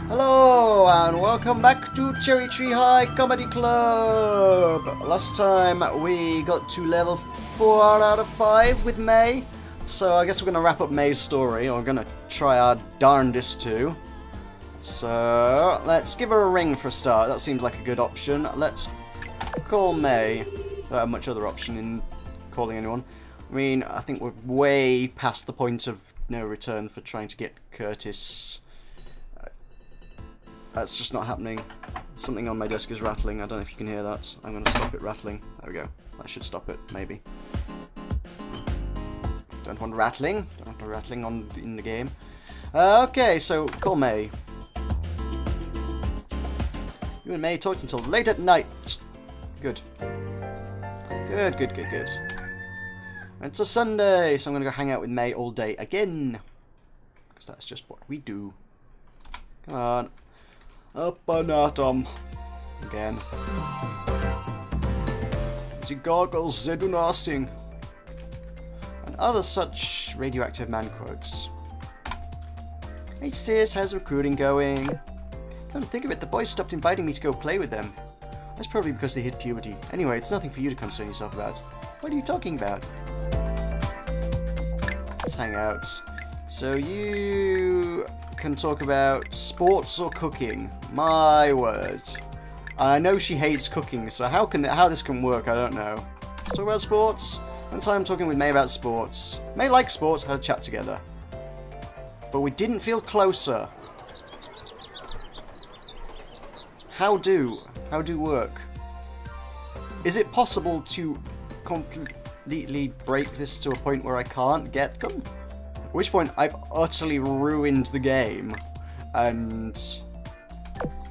Hello and welcome back to Cherry Tree High Comedy Club. Last time we got to level 4 out of 5 with May, so I guess we're going to wrap up May's story, or we're going to try our darndest to. So let's give her a ring for a start. That seems like a good option. Let's call May. Don't have much other option in calling anyone. I mean, I think we're way past the point of no return for trying to get Curtis. That's just not happening. Something on my desk is rattling. I don't know if you can hear that. I'm going to stop it rattling. There we go. That should stop it, maybe. Don't want rattling. Don't want rattling in the game. Okay, so call May. You and May talked until late at night. Good. Good. It's a Sunday, so I'm going to go hang out with May all day again. Because that's just what we do. Come on. Up and at 'em. Again. The goggles, they do nothing. And other such radioactive man quotes. Hey sis, how's recruiting going? Come to think of it, the boys stopped inviting me to go play with them. That's probably because they hit puberty. Anyway, it's nothing for you to concern yourself about. What are you talking about? Let's hang out. So you can talk about sports or cooking. My word. And I know she hates cooking, so how this can work, I don't know. Let's talk about sports. One time I'm talking with May about sports. May likes sports, had a chat together. But we didn't feel closer. How do work? Is it possible to completely break this to a point where I can't get them? At which point I've utterly ruined the game. And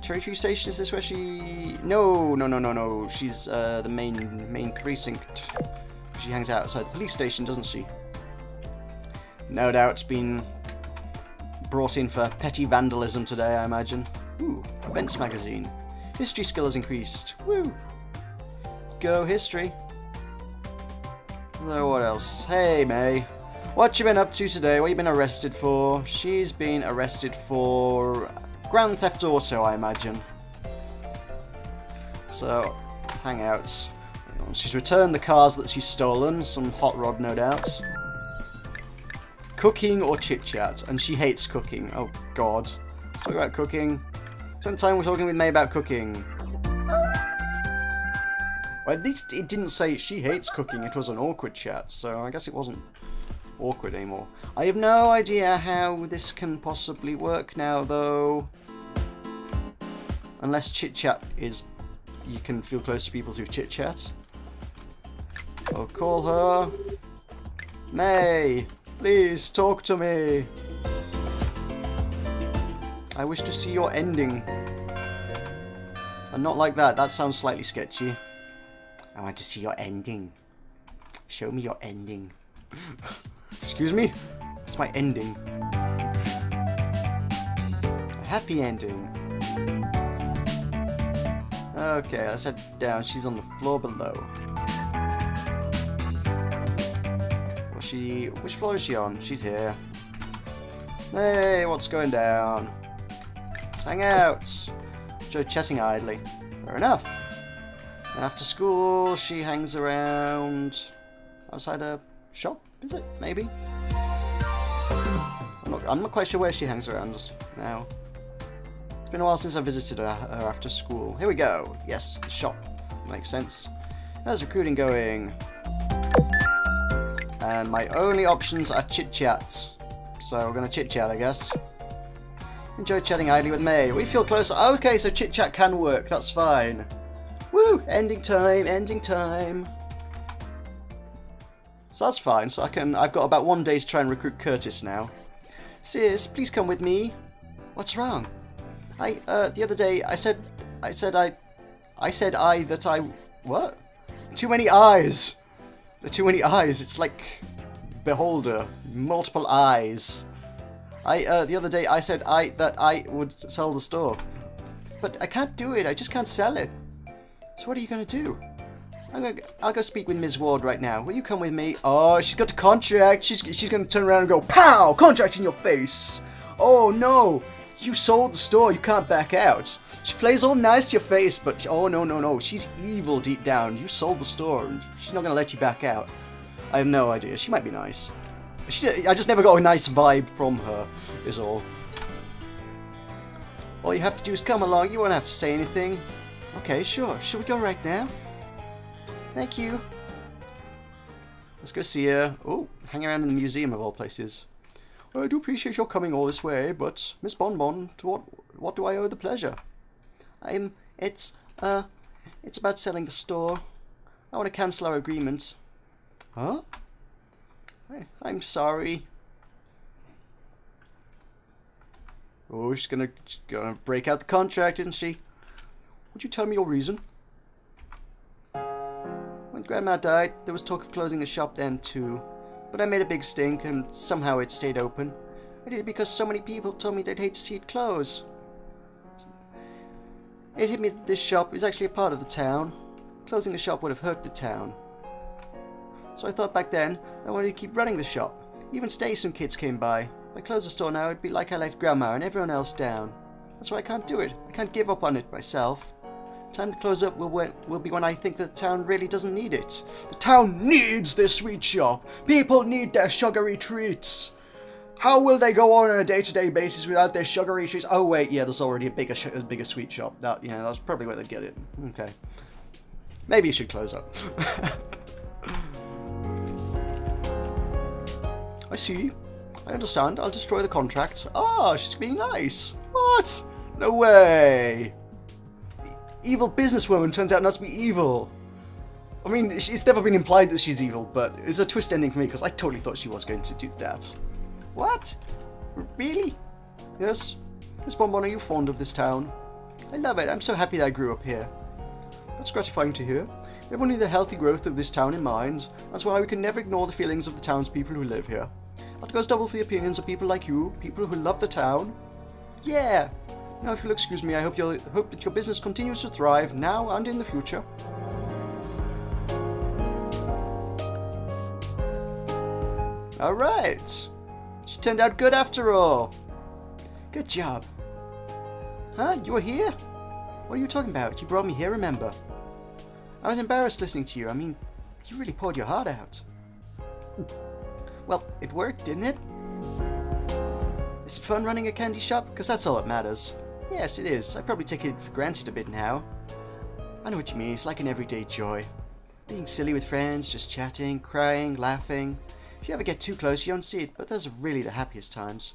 Cherry Tree Station, is this where she? No. She's the main precinct. She hangs out outside the police station, doesn't she? No doubt been brought in for petty vandalism today, I imagine. Ooh, events magazine. History skill has increased. Woo! Go history. So what else? Hey May. What you been up to today? What you been arrested for? She's been arrested for Grand Theft Auto, I imagine. So, hang out. She's returned the cars that she's stolen. Some hot rod, no doubt. Cooking or chit-chat? And she hates cooking. Oh, God. Let's talk about cooking. Spend time we're talking with May about cooking. Well, at least it didn't say she hates cooking. It was an awkward chat, so I guess it wasn't awkward anymore. I have no idea how this can possibly work now, though. Unless chit-chat is... you can feel close to people through chit-chat. I'll call her. May, please talk to me. I wish to see your ending. And not like that. That sounds slightly sketchy. I want to see your ending. Show me your ending. Excuse me? It's my ending. A happy ending. Okay, let's head down. She's on the floor below. Which floor is she on? She's here. Hey, what's going down? Let's hang out. Enjoy chatting idly. Fair enough. And after school, she hangs around outside a shop, is it? Maybe? I'm not quite sure where she hangs around now. It's been a while since I visited her after school. Here we go. Yes, the shop. Makes sense. How's recruiting going? And my only options are chit-chats. So we're going to chit-chat, I guess. Enjoy chatting idly with May. We feel closer. Okay, so chit-chat can work. That's fine. Woo! Ending time. So that's fine. So I've got about 1 day to try and recruit Curtis now. Sis, please come with me. What's wrong? The other day I said what? Too many eyes. There are too many eyes. It's like Beholder, multiple eyes. The other day I said that I would sell the store, but I can't do it. I just can't sell it. So what are you gonna do? I'll go speak with Ms. Ward right now. Will you come with me? Oh, she's got a contract. She's gonna turn around and go, pow! Contract in your face. Oh no! You sold the store, you can't back out. She plays all nice to your face, but oh no, she's evil deep down. You sold the store, and she's not gonna let you back out. I have no idea. She might be nice. I just never got a nice vibe from her, is all. All you have to do is come along, you won't have to say anything. Okay, sure. Should we go right now? Thank you. Let's go see her. Oh, hang around in the museum of all places. Well, I do appreciate your coming all this way, but Miss Bonbon, to what do I owe the pleasure? It's about selling the store. I want to cancel our agreement. Huh? I'm sorry. Oh, she's gonna break out the contract, isn't she? Would you tell me your reason? When Grandma died, there was talk of closing the shop then too. But I made a big stink, and somehow it stayed open. I did it because so many people told me they'd hate to see it close. It hit me that this shop is actually a part of the town. Closing the shop would have hurt the town. So I thought back then I wanted to keep running the shop. Even today some kids came by. If I close the store now, it'd be like I let Grandma and everyone else down. That's why I can't do it. I can't give up on it myself. Time to close up will be when I think that the town really doesn't need it. The town needs this sweet shop. People need their sugary treats. How will they go on a day-to-day basis without their sugary treats? Oh wait, yeah, there's already a bigger sweet shop. That's probably where they'd get it. Okay. Maybe you should close up. I see. I understand. I'll destroy the contract. Ah, she's being nice. What? No way. Evil businesswoman turns out not to be evil. I mean, it's never been implied that she's evil, but it's a twist ending for me because I totally thought she was going to do that. What? Really? Yes. Miss Bonbon, are you fond of this town? I love it. I'm so happy that I grew up here. That's gratifying to hear. Everyone needs the healthy growth of this town in mind. That's why we can never ignore the feelings of the townspeople who live here. That goes double for the opinions of people like you, people who love the town. Yeah. Now, if you'll excuse me, I hope that your business continues to thrive now and in the future. Alright. She turned out good after all. Good job. Huh? You were here? What are you talking about? You brought me here, remember? I was embarrassed listening to you. I mean, you really poured your heart out. Well, it worked, didn't it? Is it fun running a candy shop? Because that's all that matters. Yes, it is. I probably take it for granted a bit now. I know what you mean. It's like an everyday joy. Being silly with friends, just chatting, crying, laughing. If you ever get too close, you don't see it, but those are really the happiest times.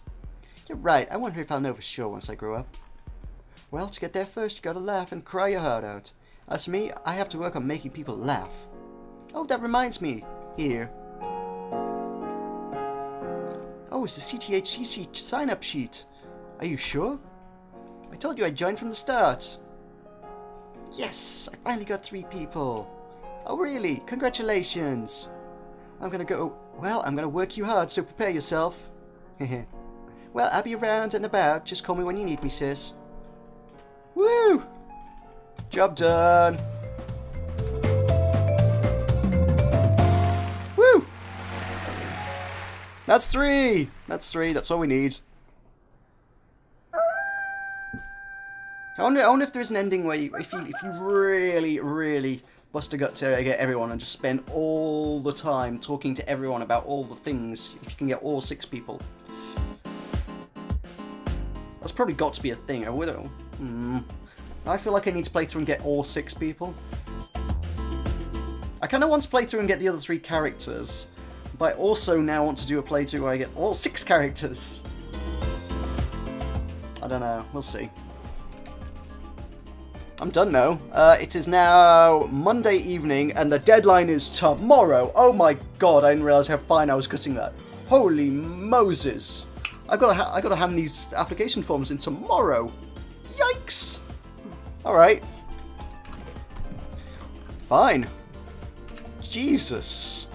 You're right. I wonder if I'll know for sure once I grow up. Well, to get there first, you gotta laugh and cry your heart out. As for me, I have to work on making people laugh. Oh, that reminds me. Here. Oh, it's the CTHCC sign-up sheet. Are you sure? I told you I'd join from the start. Yes, I finally got 3 people. Oh, really? Congratulations. I'm gonna work you hard, so prepare yourself. Well, I'll be around and about. Just call me when you need me, sis. Woo! Job done. Woo! That's 3. That's 3. That's all we need. I wonder if there's an ending where if you really, really bust a gut to get everyone and just spend all the time talking to everyone about all the things, if you can get all 6 people. That's probably got to be a thing. I feel like I need to play through and get all 6 people. I kind of want to play through and get the other 3 characters, but I also now want to do a playthrough where I get all 6 characters. I don't know. We'll see. I'm done now. It is now Monday evening, and the deadline is tomorrow. Oh my god, I didn't realise how fine I was cutting that. Holy Moses. I gotta hand these application forms in tomorrow. Yikes. Alright. Fine. Jesus.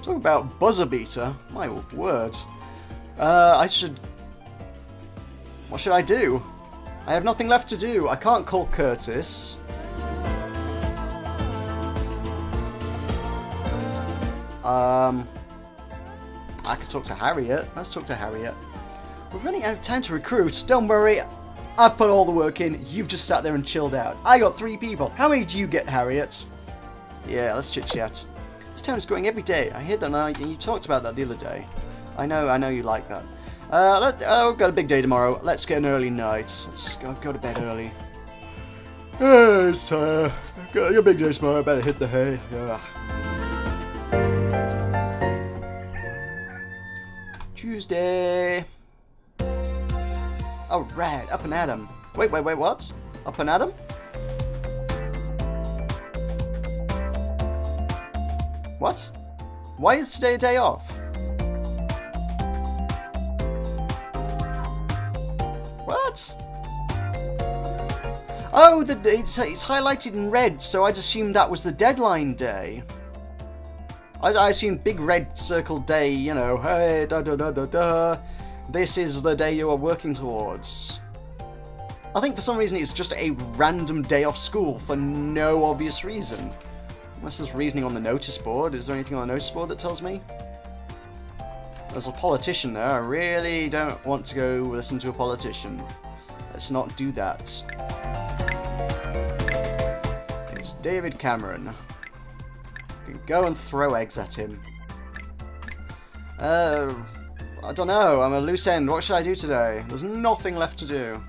Talk about buzzer beater. My word. What should I do? I have nothing left to do. I can't call Curtis. I could talk to Harriet. Let's talk to Harriet. We're running out of time to recruit. Don't worry. I've put all the work in. You've just sat there and chilled out. I got 3 people. How many do you get, Harriet? Yeah, let's chit-chat. This town is growing every day. I hear that you talked about that the other day. I know you like that. We've got a big day tomorrow. Let's get an early night. Let's go to bed early. It's got a big day tomorrow. I better hit the hay. Yeah. Tuesday. Oh, right. Up and at 'em. Wait, what? Up and at 'em? What? Why is today a day off? What? Oh, it's highlighted in red, so I'd assumed that was the deadline day. I assumed big red circle day, you know, hey, da. This is the day you are working towards. I think for some reason it's just a random day off school for no obvious reason. Unless there's reasoning on the notice board. Is there anything on the notice board that tells me? There's a politician there. I really don't want to go listen to a politician. Let's not do that. It's David Cameron. You can go and throw eggs at him. I don't know. I'm a loose end. What should I do today? There's nothing left to do.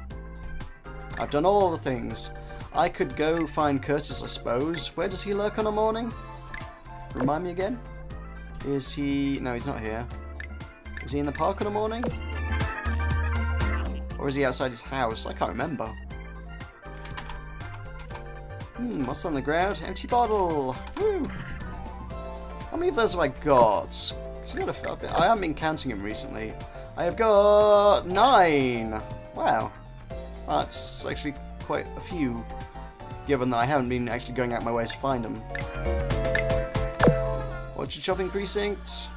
I've done all the things. I could go find Curtis, I suppose. Where does he lurk on a morning? Remind me again? Is he... No, he's not here. Is he in the park on a morning? Or is he outside his house? I can't remember. What's on the ground? Empty bottle! Woo! How many of those have I got? I haven't been counting them recently. I have got 9! Wow. That's actually quite a few, given that I haven't been actually going out my way to find them. Watch your shopping precinct.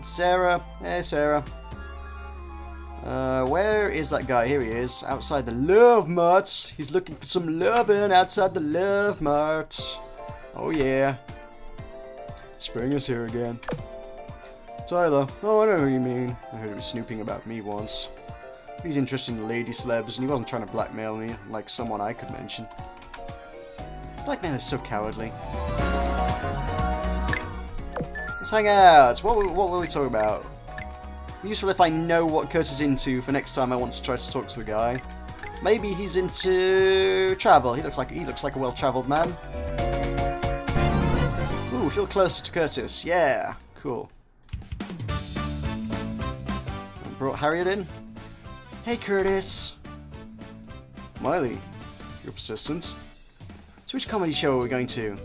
Sarah. Hey, Sarah. Where is that guy? Here he is, outside the Love Mart. He's looking for some lovin' outside the Love Mart. Oh yeah. Spring is here again. Tyler. Oh, I know who you mean. I heard he was snooping about me once. He's interested in lady celebs, and he wasn't trying to blackmail me like someone I could mention. Blackmail is so cowardly. Let's hang out. What will we talk about? Useful if I know what Kurt is into for next time I want to try to talk to the guy. Maybe he's into travel. He looks like a well-traveled man. Ooh, feel closer to Curtis. Yeah, cool. I brought Harriet in. Hey, Curtis. Miley, you're persistent. So which comedy show are we going to?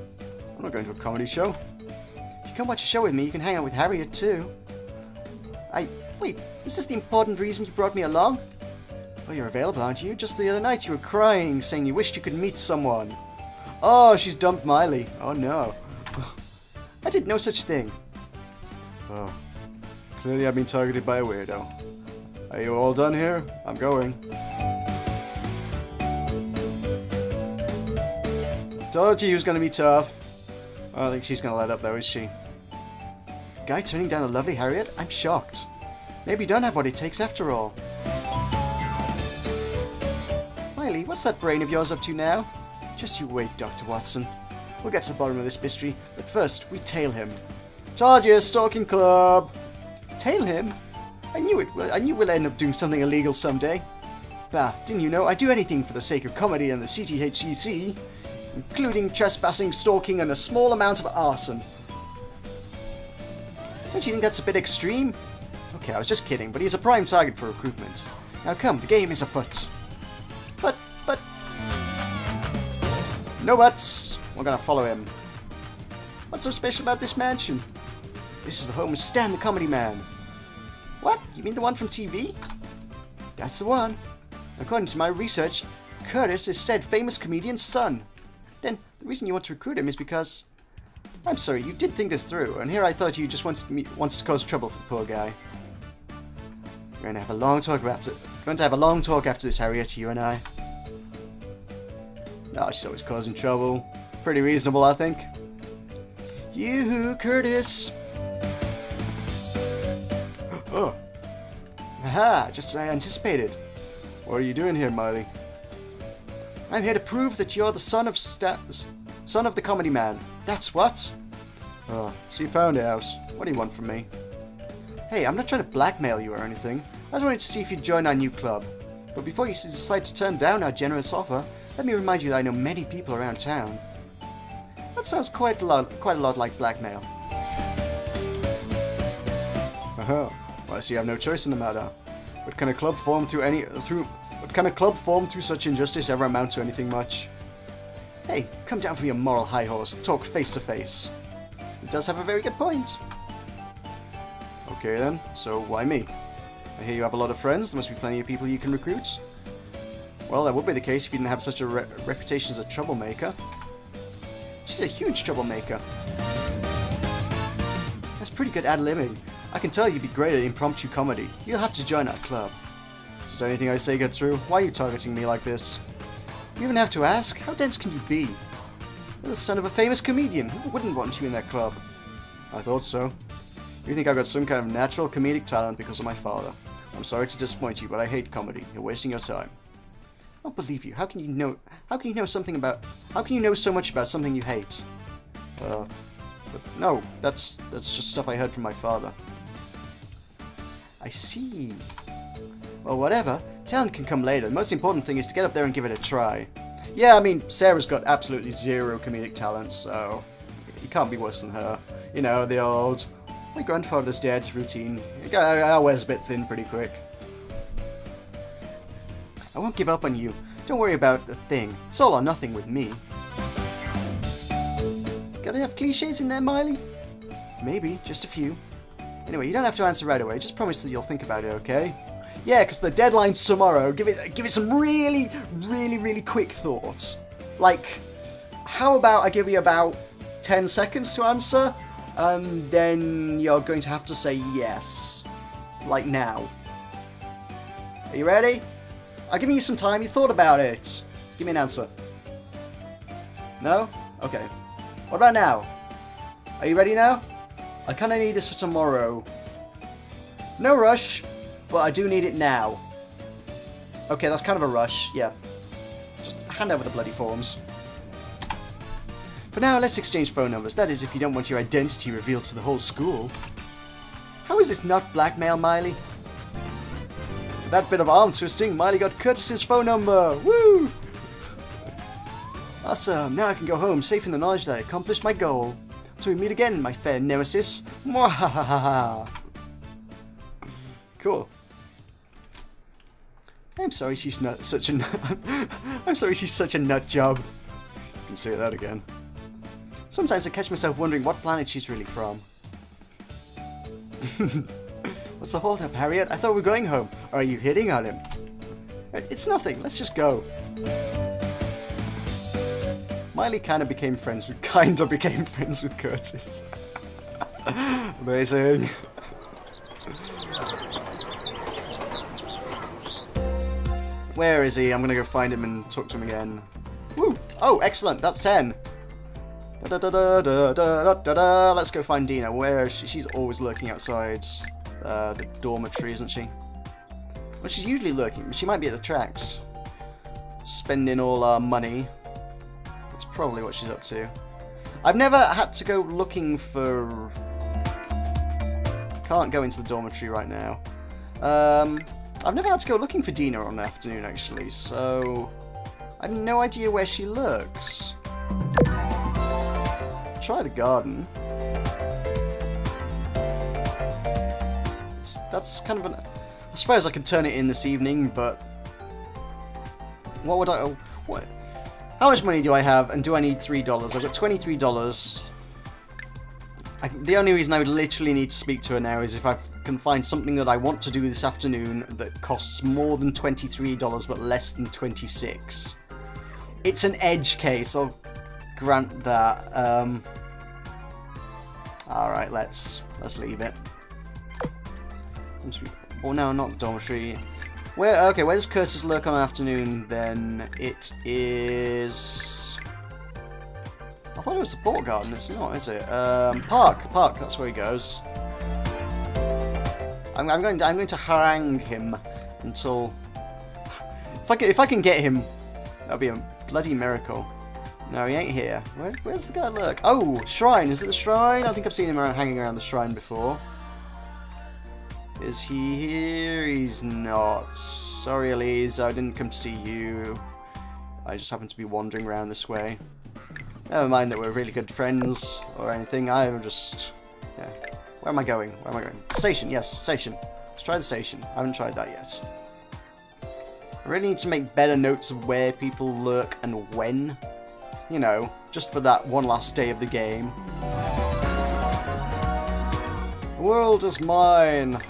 I'm not going to a comedy show. If you come watch a show with me, you can hang out with Harriet too. Wait, is this the important reason you brought me along? Oh, you're available, aren't you? Just the other night you were crying, saying you wished you could meet someone. Oh, she's dumped Miley. Oh no. I did no such thing. Oh, clearly I've been targeted by a weirdo. Are you all done here? I'm going. Told you he was going to be tough. I don't think she's going to let up though, is she? Guy turning down a lovely Harriet? I'm shocked. Maybe you don't have what it takes after all. Miley, what's that brain of yours up to now? Just you wait, Dr. Watson. We'll get to the bottom of this mystery, but first, we tail him. Told you, stalking club! Tail him? I knew it. I knew we'll end up doing something illegal someday. Bah, didn't you know I'd do anything for the sake of comedy and the CTHCC, including trespassing, stalking, and a small amount of arson. Don't you think that's a bit extreme? Okay, I was just kidding, but he's a prime target for recruitment. Now come, the game is afoot. But... No buts! We're gonna follow him. What's so special about this mansion? This is the home of Stan the Comedy Man. What? You mean the one from TV? That's the one. According to my research, Curtis is said famous comedian's son. Then, the reason you want to recruit him is because... I'm sorry, you did think this through, and here I thought you just wanted to cause trouble for the poor guy. We're going to have a long talk after this, Harriet, you and I. No, she's always causing trouble. Pretty reasonable, I think. You, Curtis. Oh. Haha, just as I anticipated. What are you doing here, Miley? I'm here to prove that you're the son of the comedy man. That's what? Oh, so you found out. What do you want from me? Hey, I'm not trying to blackmail you or anything. I just wanted to see if you'd join our new club. But before you decide to turn down our generous offer, let me remind you that I know many people around town. That sounds quite a lot like blackmail. Well, I see you have no choice in the matter. But can a club formed through such injustice ever amount to anything much? Hey, come down from your moral high horse and talk face to face. It does have a very good point. Okay then, so why me? I hear you have a lot of friends. There must be plenty of people you can recruit. Well, that would be the case if you didn't have such a reputation as a troublemaker. She's a huge troublemaker. That's pretty good ad-libbing. I can tell you'd be great at impromptu comedy. You'll have to join our club. Does anything I say get through? Why are you targeting me like this? You even have to ask? How dense can you be? You're the son of a famous comedian. Who wouldn't want you in their club? I thought so. You think I've got some kind of natural comedic talent because of my father. I'm sorry to disappoint you, but I hate comedy. You're wasting your time. I don't believe you. How can you know so much about something you hate? But no, that's just stuff I heard from my father. I see. Well, whatever. Talent can come later. The most important thing is to get up there and give it a try. Yeah, I mean, Sarah's got absolutely zero comedic talent, so you can't be worse than her. You know, the old, my grandfather's dead routine. I wears a bit thin pretty quick. I won't give up on you. Don't worry about a thing. It's all or nothing with me. Got enough cliches in there, Miley? Maybe, just a few. Anyway, you don't have to answer right away. Just promise that you'll think about it, okay? Yeah, because the deadline's tomorrow. Give it some really, really, really quick thoughts. Like, how about I give you about 10 seconds to answer, and then you're going to have to say yes. Like now. Are you ready? I've given you some time. You thought about it. Give me an answer. No? Okay. What about now? Are you ready now? I kind of need this for tomorrow. No rush, but I do need it now. Okay, that's kind of a rush. Yeah. Just hand over the bloody forms. For now, let's exchange phone numbers. That is, if you don't want your identity revealed to the whole school. How is this not blackmail, Miley? With that bit of arm twisting, Miley got Curtis's phone number. Woo! Awesome. Now I can go home, safe in the knowledge that I accomplished my goal. Until we meet again, my fair nemesis. Mwahahaha. Cool. I'm sorry she's such a nut job. You can say that again. Sometimes I catch myself wondering what planet she's really from. What's the hold up, Harriet? I thought we were going home. Or are you hitting on him? It's nothing. Let's just go. Miley kind of became friends with Curtis. Amazing. Where is he? I'm gonna go find him and talk to him again. Woo! Oh, excellent. That's 10. Let's go find Dina. Where is she? She's always lurking outside the dormitory, isn't she? Well, she's usually lurking, but she might be at the tracks. Spending all our money. That's probably what she's up to. I've never had to go looking for... Can't go into the dormitory right now. I've never had to go looking for Dina on an afternoon, actually, so... I have no idea where she lurks. Try the garden. That's kind of an... I suppose I could turn it in this evening, but... What would I... What? How much money do I have, and do I need $3? I've got $23. The only reason I would literally need to speak to her now is if I can find something that I want to do this afternoon that costs more than $23 but less than $26. It's an edge case, I'll grant that. Alright, let's leave it. Oh no, not the dormitory. Okay, where does Curtis lurk on an afternoon then? It is... I thought it was the port garden, it's not, is it? Park, that's where he goes. I'm going to harangue him until if I can get him, that'll be a bloody miracle. No, he ain't here. Where's the guy lurk? Oh, shrine. Is it the shrine? I think I've seen him hanging around the shrine before. Is he here? He's not. Sorry, Elise. I didn't come to see you. I just happened to be wandering around this way. Never mind that we're really good friends or anything. I'm just... Yeah. Where am I going? Where am I going? Station. Yes, station. Let's try the station. I haven't tried that yet. I really need to make better notes of where people lurk and when. You know, just for that one last day of the game. The world is mine.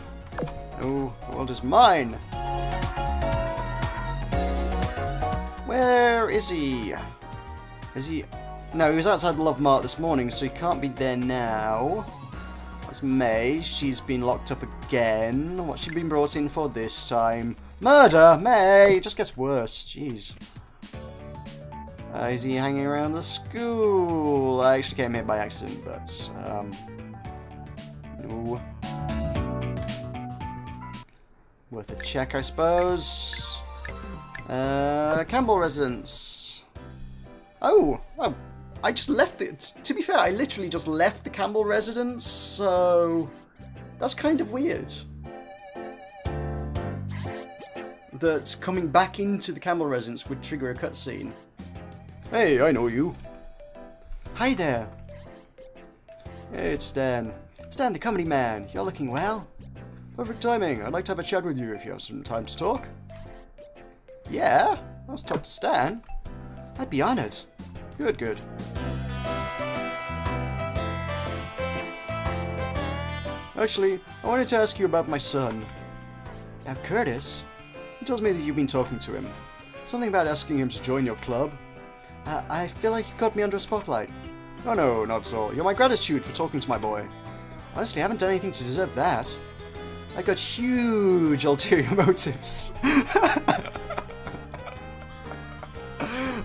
Oh, the world is mine. Where is he? Is he... No, he was outside the Love Mart this morning, so he can't be there now. That's May. She's been locked up again. What's she been brought in for this time? Murder! May! It just gets worse. Jeez. Is he hanging around the school? I actually came here by accident, but... no. Worth a check, I suppose. Campbell residence. Oh! Oh! I just left it. To be fair, I literally just left the Campbell residence, so... That's kind of weird. That coming back into the Campbell residence would trigger a cutscene. Hey, I know you. Hi there. Hey, it's Stan. Stan, the comedy man. You're looking well. Perfect timing. I'd like to have a chat with you if you have some time to talk. Yeah? Let's talk to Stan. I'd be honored. Good, good. Actually, I wanted to ask you about my son. Now, Curtis? He tells me that you've been talking to him. Something about asking him to join your club. I feel like you got me under a spotlight. Oh no, not at all. You're my gratitude for talking to my boy. Honestly, I haven't done anything to deserve that. I got huge ulterior motives.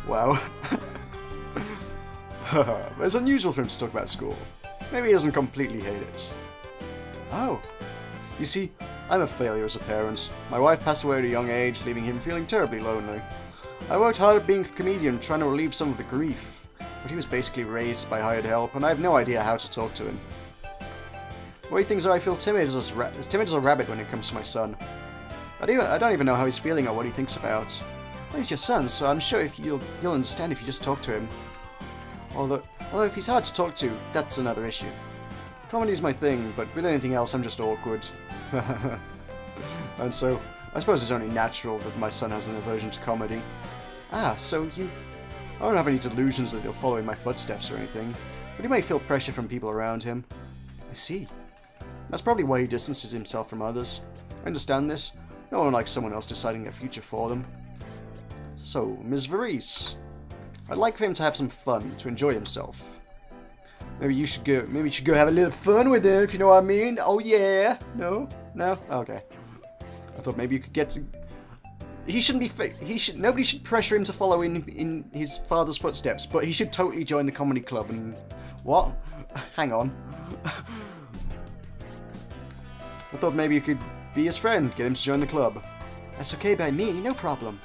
Wow. It's unusual for him to talk about school. Maybe he doesn't completely hate it. Oh. You see, I'm a failure as a parent. My wife passed away at a young age, leaving him feeling terribly lonely. I worked hard at being a comedian, trying to relieve some of the grief, but he was basically raised by hired help, and I have no idea how to talk to him. The way things are, I feel timid as a rabbit when it comes to my son. I don't even know how he's feeling or what he thinks about. Well, he's your son, so I'm sure if you'll understand if you just talk to him. Although if he's hard to talk to, that's another issue. Comedy's my thing, but with anything else, I'm just awkward. And so, I suppose it's only natural that my son has an aversion to comedy. Ah, so you... I don't have any delusions that he'll follow in my footsteps or anything, but he may feel pressure from people around him. I see. That's probably why he distances himself from others. I understand this. No one likes someone else deciding their future for them. So, Ms. Verisse. I'd like for him to have some fun, to enjoy himself. Maybe you should go have a little fun with him, if you know what I mean. Oh yeah. No? No? Okay. I thought maybe you could get to... He shouldn't be... Nobody should pressure him to follow in his father's footsteps, but he should totally join the comedy club and... What? Hang on. I thought maybe you could be his friend, get him to join the club. That's okay by me, no problem.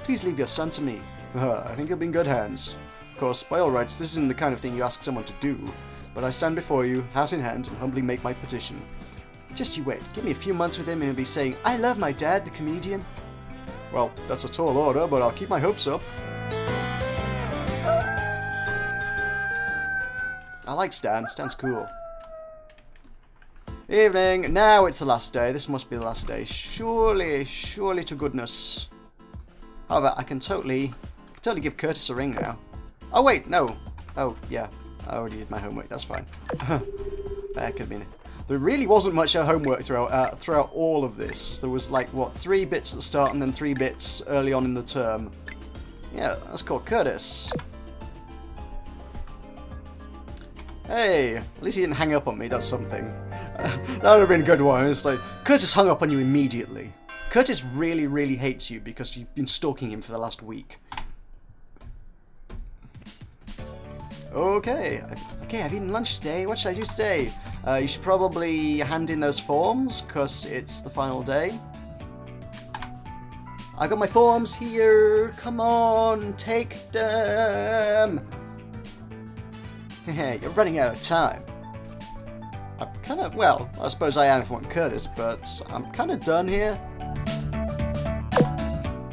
Please leave your son to me. I think he'll be in good hands. Of course, by all rights, this isn't the kind of thing you ask someone to do, but I stand before you, hat in hand, and humbly make my petition. Just you wait, give me a few months with him and he'll be saying, I love my dad, the comedian. Well, that's a tall order, but I'll keep my hopes up. I like Stan. Stan's cool. Evening. Now it's the last day. This must be the last day. Surely to goodness. However, I can totally give Curtis a ring now. Oh wait, no. Oh yeah, I already did my homework. That's fine. That could have been it. There really wasn't much homework throughout all of this. There was like, what, 3 bits at the start and then 3 bits early on in the term. Yeah, that's called Curtis. Hey, at least he didn't hang up on me, that's something. That would have been a good one. It's like, Curtis hung up on you immediately. Curtis really hates you because you've been stalking him for the last week. Okay, I've eaten lunch today. What should I do today? You should probably hand in those forms, because it's the final day. I got my forms here. Come on, take them. You're running out of time. I'm kind of, well, I suppose I am if I want Curtis, but I'm kind of done here.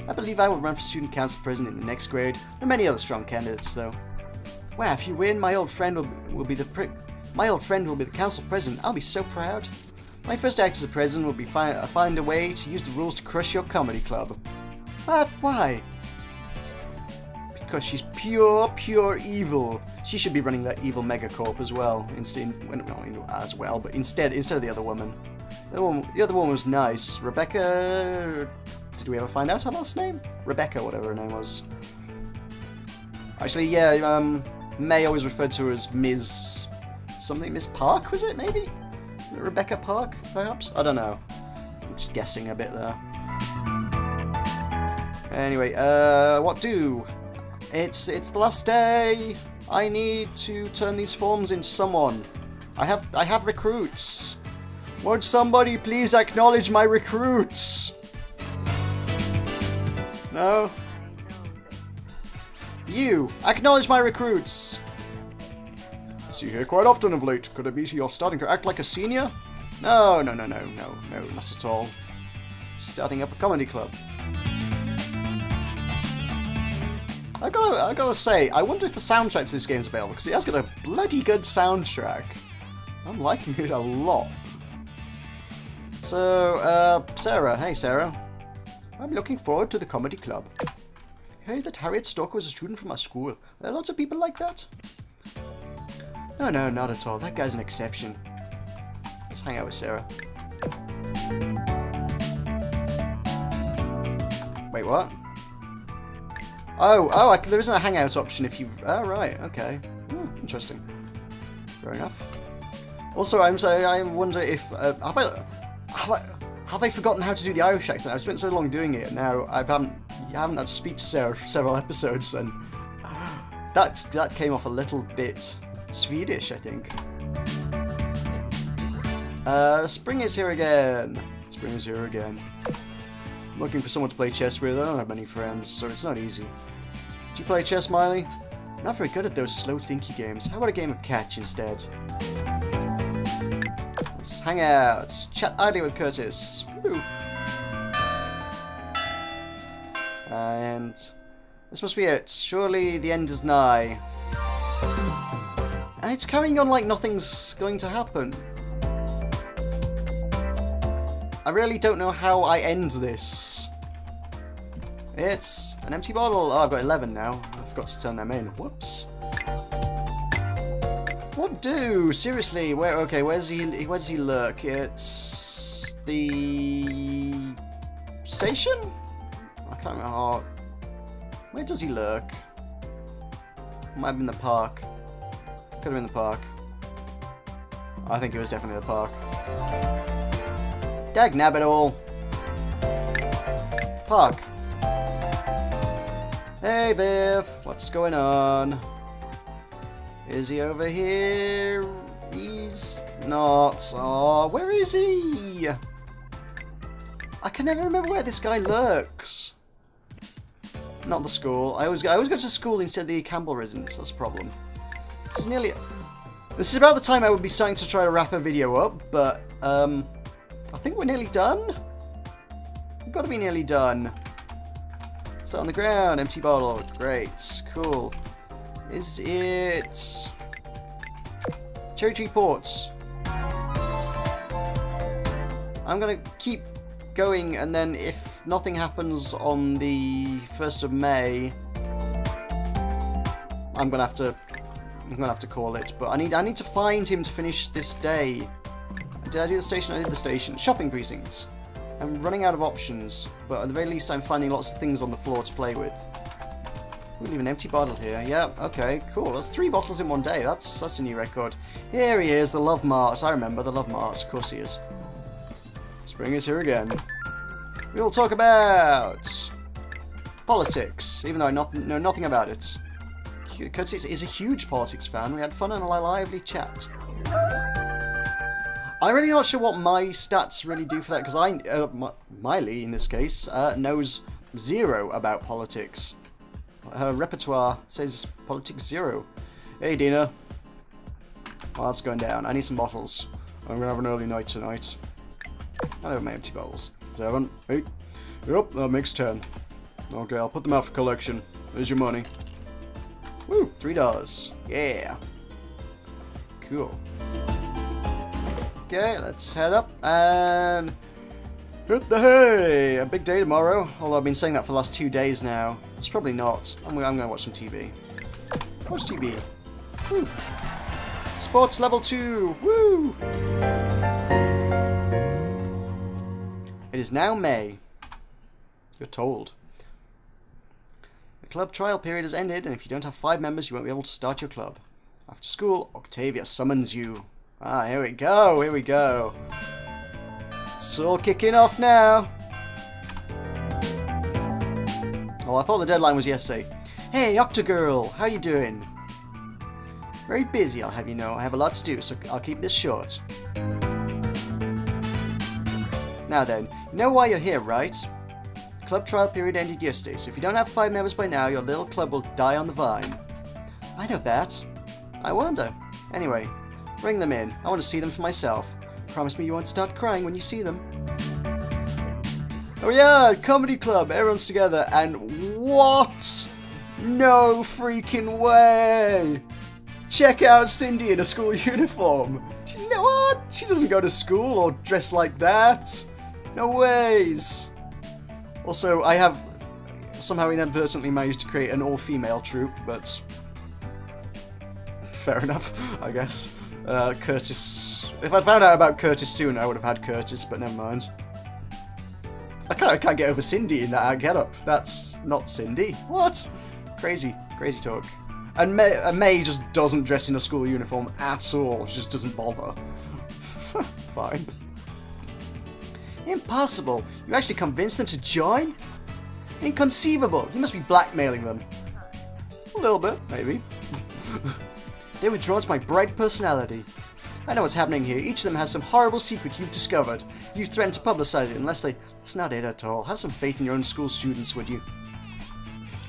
I believe I will run for student council president in the next grade. There are many other strong candidates, though. Wow, if you win, my old friend will be the council president. I'll be so proud. My first act as a president will be find a way to use the rules to crush your comedy club. But why? Because she's pure evil. She should be running that evil megacorp as well. Instead of the other woman. The other woman was nice. Rebecca. Did we ever find out her last name? Rebecca, whatever her name was. Actually, yeah. May always referred to her as Ms. something. Miss Park, was it? Maybe. Rebecca Park, perhaps? I don't know. I'm just guessing a bit there. Anyway, what do? It's the last day. I need to turn these forms into someone. I have recruits. Would somebody please acknowledge my recruits? No? You! Acknowledge my recruits! See you here quite often of late. Could it be you're starting to act like a senior? No, not at all. Starting up a comedy club. I gotta say, I wonder if the soundtrack to this game is available, because it has got a bloody good soundtrack. I'm liking it a lot. So, Sarah. Hey, Sarah. I'm looking forward to the comedy club. I heard that Harriet Stalker was a student from our school. Are there lots of people like that? No, not at all. That guy's an exception. Let's hang out with Sarah. Wait, what? Oh, there isn't a hangout option if you... Oh, right, okay. Interesting. Fair enough. Also, I wonder if... Have I forgotten how to do the Irish accent? I've spent so long doing it, now I haven't had to speak to Sarah for several episodes, and that came off a little bit Swedish, I think. Spring is here again. Spring is here again. I'm looking for someone to play chess with. I don't have many friends, so it's not easy. Do you play chess, Miley? I'm not very good at those slow thinky games. How about a game of catch instead? Let's hang out. Chat idly with Curtis. Woo. And this must be it. Surely the end is nigh. And it's carrying on like nothing's going to happen. I really don't know how I end this. It's an empty bottle. Oh, I've got 11 now. I forgot to turn them in. Whoops. What do? Seriously, where does he lurk? It's the station? I can't remember. Oh. Where does he lurk? Might have been the park. Could have been the park. I think it was definitely the park. Dagnabbit all. Park. Hey Viv, what's going on? Is he over here? He's not. Oh, where is he? I can never remember where this guy lurks. Not the school. I always go to school instead of the Campbell residence. That's a problem. This is about the time I would be starting to try to wrap a video up, but I think we're nearly done. We've got to be nearly done. It's on the ground, empty bottle. Great, cool. Is it cherry tree ports? I'm gonna keep going, and then if nothing happens on the 1st of May, I'm gonna have to call it. But I need to find him to finish this day. Did I do the station? I did the station. Shopping precincts. I'm running out of options, but at the very least I'm finding lots of things on the floor to play with. We leave an empty bottle here. Yeah, okay, cool. That's 3 bottles in one day. That's a new record. Here he is, the Love Mart. I remember the Love Mart. Of course he is. Spring is here again. We'll talk about politics, even though I know nothing about it. Curtis is a huge politics fan. We had fun and a lively chat. I'm really not sure what my stats really do for that, because Miley, in this case, knows 0 about politics. Her repertoire says politics 0. Hey, Dina. Oh, that's going down. I need some bottles. I'm going to have an early night tonight. I have my empty bottles. 7, 8. Yep, that makes 10. Okay, I'll put them out for collection. There's your money. Woo, $3. Yeah. Cool. Okay, let's head up and hit the hay! A big day tomorrow. Although I've been saying that for the last 2 days now. It's probably not. I'm going to watch some TV. Watch TV. Woo! Sports level 2! Woo! It is now May. You're told. The club trial period has ended, and if you don't have 5 members, you won't be able to start your club. After school, Octavia summons you. Ah, here we go, here we go. It's all kicking off now. Oh, I thought the deadline was yesterday. Hey, Octagirl, how you doing? Very busy, I'll have you know. I have a lot to do, so I'll keep this short. Now then, you know why you're here, right? The club trial period ended yesterday, so if you don't have 5 members by now, your little club will die on the vine. I know that. I wonder. Anyway, bring them in. I want to see them for myself. Promise me you won't start crying when you see them. Oh yeah, comedy club. Everyone's together, and what? No freaking way! Check out Cindy in a school uniform. You know what? She doesn't go to school or dress like that. No ways. Also, I have somehow inadvertently managed to create an all-female troupe, but fair enough, I guess. Curtis. If I'd found out about Curtis sooner, I would have had Curtis, but never mind. I can't get over Cindy in that getup. That's not Cindy. What? Crazy talk. And May just doesn't dress in a school uniform at all. She just doesn't bother. Fine. Impossible. You actually convinced them to join? Inconceivable. You must be blackmailing them. A little bit, maybe. They were drawn to my bright personality. I know what's happening here. Each of them has some horrible secret you've discovered. You threaten to publicize it unless they... That's not it at all. Have some faith in your own school students, would you?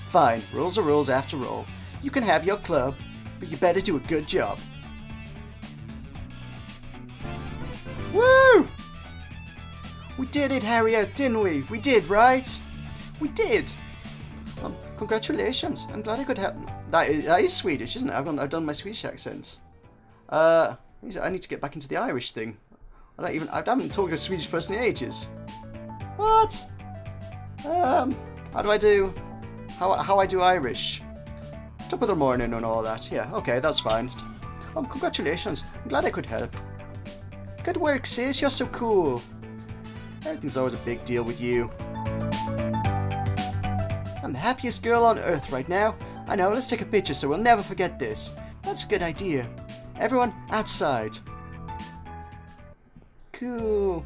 Fine. Rules are rules after all. You can have your club, but you better do a good job. Woo! We did it, Harriet, didn't we? We did, right? We did. Congratulations. I'm glad I could have... That is Swedish, isn't it? I've done my Swedish accent. I need to get back into the Irish thing. I haven't talked to a Swedish person in ages. What? How do I do... How I do Irish? Top of the morning and all that. Yeah, okay, that's fine. Congratulations. I'm glad I could help. Good work, sis. You're so cool. Everything's always a big deal with you. I'm the happiest girl on earth right now. I know, let's take a picture so we'll never forget this. That's a good idea. Everyone, outside. Cool.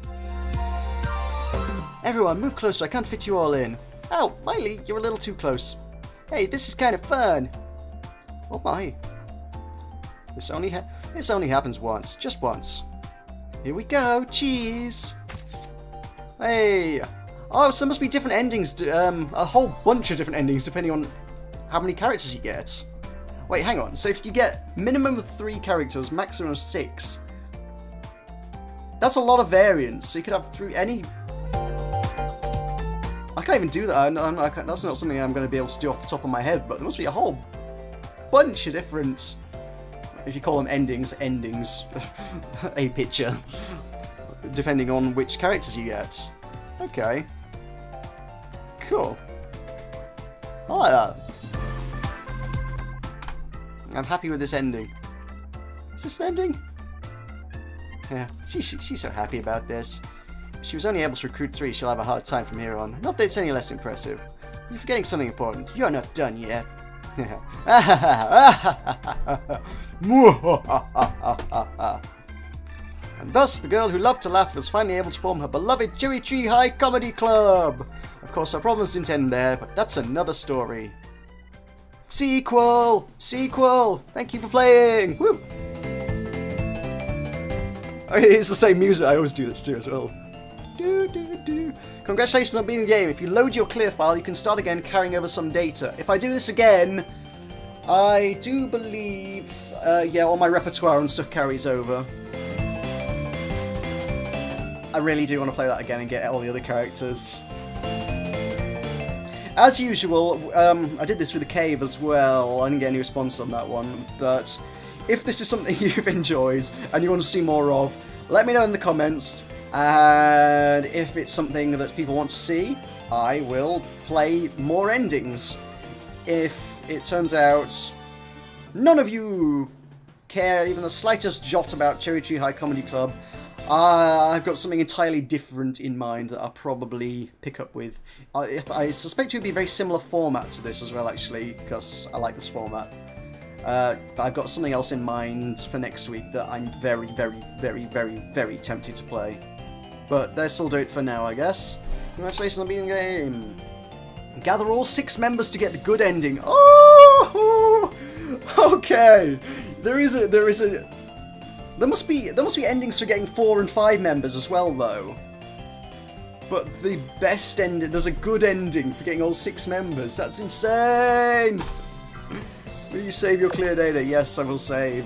Everyone, move closer. I can't fit you all in. Oh, Miley, you're a little too close. Hey, this is kind of fun. Oh my. This only happens once. Just once. Here we go. Cheese. Hey. Oh, so there must be different endings. A whole bunch of different endings depending on how many characters you get. Wait, hang on. So if you get minimum of 3 characters, maximum of 6. That's a lot of variants. So you could have through any... I can't even do that. That's not something I'm going to be able to do off the top of my head, but there must be a whole bunch of different, if you call them endings, a picture, depending on which characters you get. Okay. Cool. I like that. I'm happy with this ending. Is this an ending? Yeah, she's so happy about this. If she was only able to recruit 3, she'll have a hard time from here on. Not that it's any less impressive. You're forgetting something important. You're not done yet. And thus, the girl who loved to laugh was finally able to form her beloved Cherry Tree High Comedy Club. Of course, our problems didn't end there, but that's another story. Sequel! Sequel! Thank you for playing! Woo! It's the same music. I always do this too as well. Congratulations on beating the game. If you load your clear file, you can start again carrying over some data. If I do this again, I do believe, yeah, all my repertoire and stuff carries over. I really do want to play that again and get all the other characters. As usual, I did this with the cave as well. I didn't get any response on that one, but if this is something you've enjoyed and you want to see more of, let me know in the comments, and if it's something that people want to see, I will play more endings. If it turns out none of you care even the slightest jot about Cherry Tree High Comedy Club, I've got something entirely different in mind that I'll probably pick up with. I suspect it would be a very similar format to this as well, actually, because I like this format. But I've got something else in mind for next week that I'm very, very, very, very, very tempted to play. But let's still do it for now, I guess. Congratulations on beating the game. Gather all 6 members to get the good ending. Oh, okay. There must be endings for getting 4 and 5 members as well, though. But the best ending, there's a good ending for getting all 6 members. That's insane. Will you save your clear data? Yes, I will save.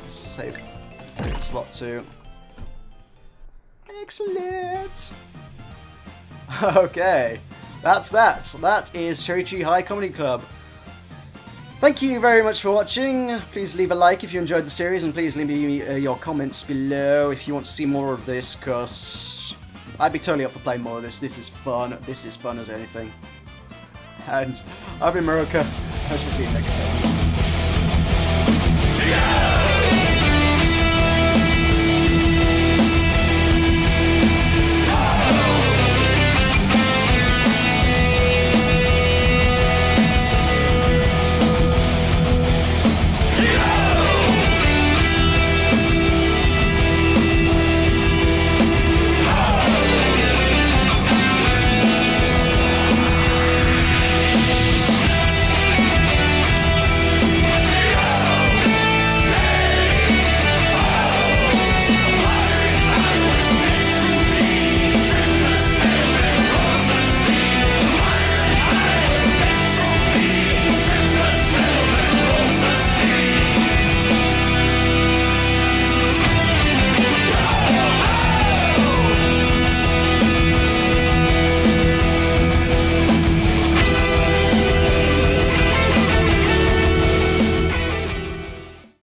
Save slot 2. Excellent. Okay, that's that. That is Cherry Tree High Comedy Club. Thank you very much for watching. Please leave a like if you enjoyed the series, and please leave me your comments below if you want to see more of this, because I'd be totally up for playing more of this. This is fun. This is fun as anything. And I've been Meroka. I shall see you next time. Yeah!